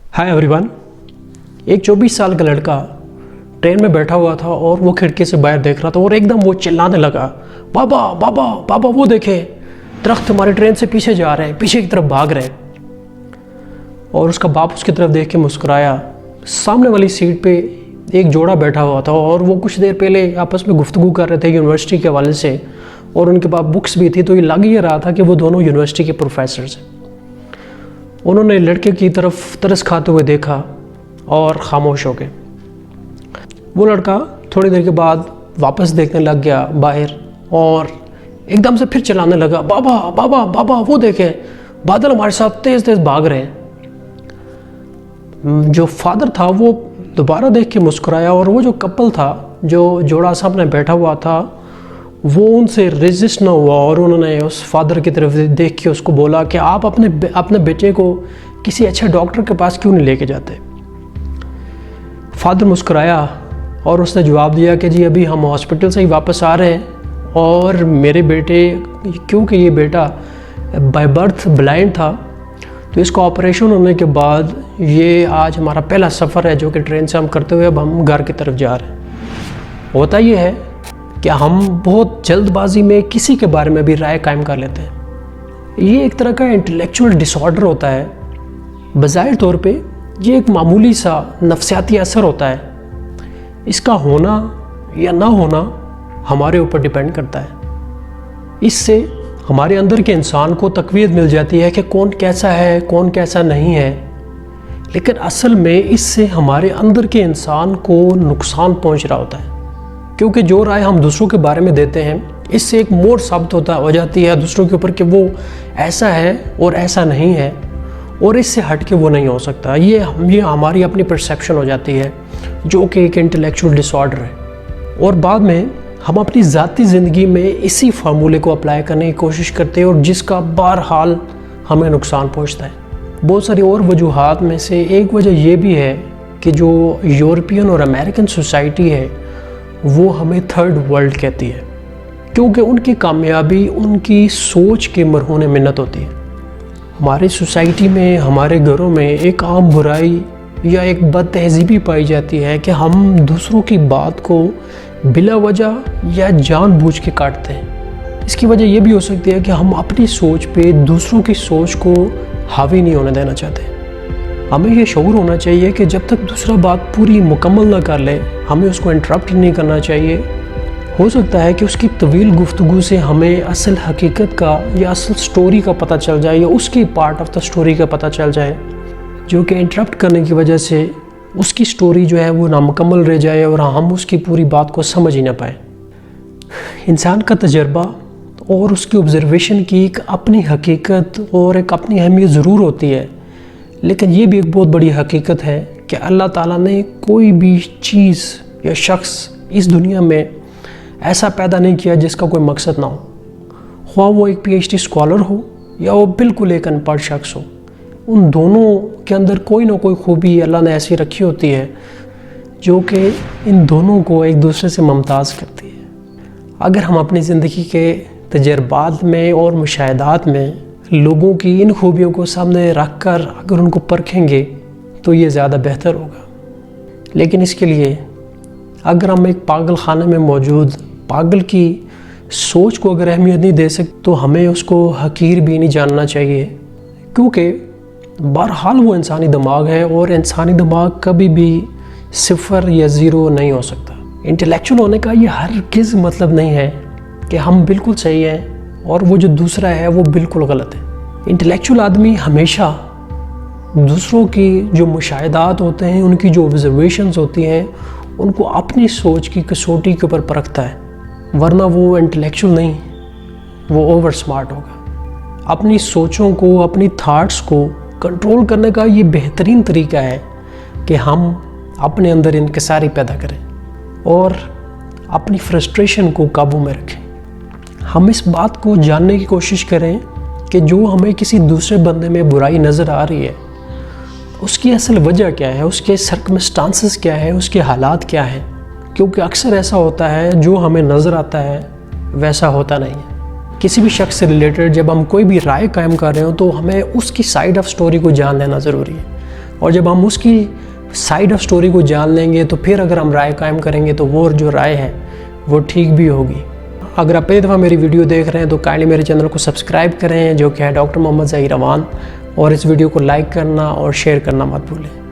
Hi everyone. एक 24 साल का लड़का ट्रेन में बैठा हुआ था और वो खिड़की से बाहर देख रहा था और एकदम वो चिल्लाने लगा, बाबा बाबा बाबा वो देखे दरख्त हमारी ट्रेन से पीछे जा रहे हैं, पीछे की तरफ भाग रहे हैं। और उसका बाप उसकी तरफ देख के मुस्कुराया। सामने वाली सीट पे एक जोड़ा बैठा हुआ था और वो कुछ देर पहले आपस में गुफ्तगू कर रहे थे यूनिवर्सिटी के हवाले से, और उनके पास बुक्स भी थी, तो ये लग ये रहा था कि वो दोनों यूनिवर्सिटी के प्रोफेसर्स हैं। उन्होंने लड़के की तरफ तरस खाते हुए देखा और खामोश हो गए। वो लड़का थोड़ी देर के बाद वापस देखने लग गया बाहर और एकदम से फिर चिल्लाने लगा, बाबा बाबा बाबा वो देखे बादल हमारे साथ तेज तेज भाग रहे हैं। जो फादर था वो दोबारा देख के मुस्कुराया और वो जो कपल था, जो जोड़ा सामने बैठा हुआ था, वो उनसे रेजिस्ट ना हुआ और उन्होंने उस फादर की तरफ देख के उसको बोला कि आप अपने बेटे को किसी अच्छे डॉक्टर के पास क्यों नहीं लेके जाते। फादर मुस्कुराया और उसने जवाब दिया कि जी अभी हम हॉस्पिटल से ही वापस आ रहे हैं और मेरे बेटे, क्योंकि ये बेटा बाय बर्थ ब्लाइंड था, तो इसका ऑपरेशन होने के बाद ये आज हमारा पहला सफ़र है जो कि ट्रेन से हम करते हुए अब हम घर की तरफ जा रहे हैं। होता ये है कि हम बहुत जल्दबाजी में किसी के बारे में भी राय कायम कर लेते हैं। ये एक तरह का इंटेलेक्चुअल डिसऑर्डर होता है। बज़ाहिर तौर पे ये एक मामूली सा नफ्सियाती असर होता है। इसका होना या ना होना हमारे ऊपर डिपेंड करता है। इससे हमारे अंदर के इंसान को तक़वियत मिल जाती है कि कौन कैसा है, कौन कैसा नहीं है। लेकिन असल में इससे हमारे अंदर के इंसान को नुकसान पहुंच रहा होता है, क्योंकि जो राय हम दूसरों के बारे में देते हैं इससे एक मोड़ साबित हो जाती है दूसरों के ऊपर कि वो ऐसा है और ऐसा नहीं है, और इससे हट के वो नहीं हो सकता। ये हमारी अपनी परसेप्शन हो जाती है जो कि एक इंटेलेक्चुअल डिसऑर्डर है। और बाद में हम अपनी ज़ाती ज़िंदगी में इसी फार्मूले को अप्लाई करने की कोशिश करते हैं और जिसका बहरहाल हमें नुकसान पहुँचता है। बहुत सारी और वजूहात में से एक वजह यह भी है कि जो यूरोपियन और अमेरिकन सोसाइटी है वो हमें थर्ड वर्ल्ड कहती है, क्योंकि उनकी कामयाबी उनकी सोच के मरहून मिन्नत होती है। हमारी सोसाइटी में, हमारे घरों में एक आम बुराई या एक बद तहज़ीबी पाई जाती है कि हम दूसरों की बात को बिला वजह या जानबूझ के काटते हैं। इसकी वजह यह भी हो सकती है कि हम अपनी सोच पे दूसरों की सोच को हावी नहीं होने देना चाहते। हमें ये शऊर होना चाहिए कि जब तक दूसरा बात पूरी मुकम्मल ना कर ले हमें उसको इंटरप्ट नहीं करना चाहिए। हो सकता है कि उसकी तवील गुफ्तगू से हमें असल हकीकत का या असल स्टोरी का पता चल जाए या उसकी पार्ट ऑफ द स्टोरी का पता चल जाए, जो कि इंटरप्ट करने की वजह से उसकी स्टोरी जो है वो नामुकम्मल रह जाए और हम उसकी पूरी बात को समझ ही ना पाए। इंसान का तजर्बा और उसकी ऑब्जर्वेशन की एक अपनी हकीकत और एक अपनी अहमियत ज़रूर होती है, लेकिन ये भी एक बहुत बड़ी हकीकत है कि अल्लाह ताला ने कोई भी चीज़ या शख्स इस दुनिया में ऐसा पैदा नहीं किया जिसका कोई मकसद ना हो। ख्वाह वो एक PhD स्कॉलर हो या वो बिल्कुल एक अनपढ़ शख्स हो, उन दोनों के अंदर कोई ना कोई खूबी अल्लाह ने ऐसी रखी होती है जो कि इन दोनों को एक दूसरे से मुमताज़ करती है। अगर हम अपनी ज़िंदगी के तजर्बात में और मुशाहिदात में लोगों की इन खूबियों को सामने रख कर अगर उनको परखेंगे तो ये ज़्यादा बेहतर होगा। लेकिन इसके लिए अगर हम एक पागल खाने में मौजूद पागल की सोच को अगर अहमियत नहीं दे सकते तो हमें उसको हकीर भी नहीं जानना चाहिए, क्योंकि बहरहाल वो इंसानी दिमाग है और इंसानी दिमाग कभी भी सिफर या ज़ीरो नहीं हो सकता। इंटेलेक्चुअल होने का ये हरगिज़ मतलब नहीं है कि हम बिल्कुल सही हैं और वो जो दूसरा है वो बिल्कुल गलत है। इंटेलेक्चुअल आदमी हमेशा दूसरों की जो मुशाहिदात होते हैं, उनकी जो ऑब्जर्वेशंस होती हैं, उनको अपनी सोच की कसौटी के ऊपर परखता है, वरना वो इंटेलेक्चुअल नहीं, वो ओवर स्मार्ट होगा। अपनी सोचों को, अपनी थाट्स को कंट्रोल करने का ये बेहतरीन तरीका है कि हम अपने अंदर इनकिसारी पैदा करें और अपनी फ्रस्ट्रेशन को काबू में रखें। हम इस बात को जानने की कोशिश करें कि जो हमें किसी दूसरे बंदे में बुराई नज़र आ रही है उसकी असल वजह क्या है, उसके सर्कमस्टांसेस क्या है, उसके हालात क्या हैं, क्योंकि अक्सर ऐसा होता है जो हमें नज़र आता है वैसा होता नहीं है। किसी भी शख्स से रिलेटेड जब हम कोई भी राय कायम कर रहे हो तो हमें उसकी साइड ऑफ स्टोरी को जान लेना ज़रूरी है। اور جب ہم اس کی سائڈ آف سٹوری کو جان لیں گے تو پھر اگر ہم رائے قائم کریں گے تو وہ جو رائے ہے وہ ٹھیک بھی ہوگی۔ اگر آپ پہلی دفعہ میری ویڈیو دیکھ رہے ہیں تو کائنڈلی میرے چینل کو سبسکرائب کریں، جو کہ ہے ڈاکٹر محمد ظہیر امان، اور اس ویڈیو کو لائک کرنا اور شیئر کرنا مت بھولیں۔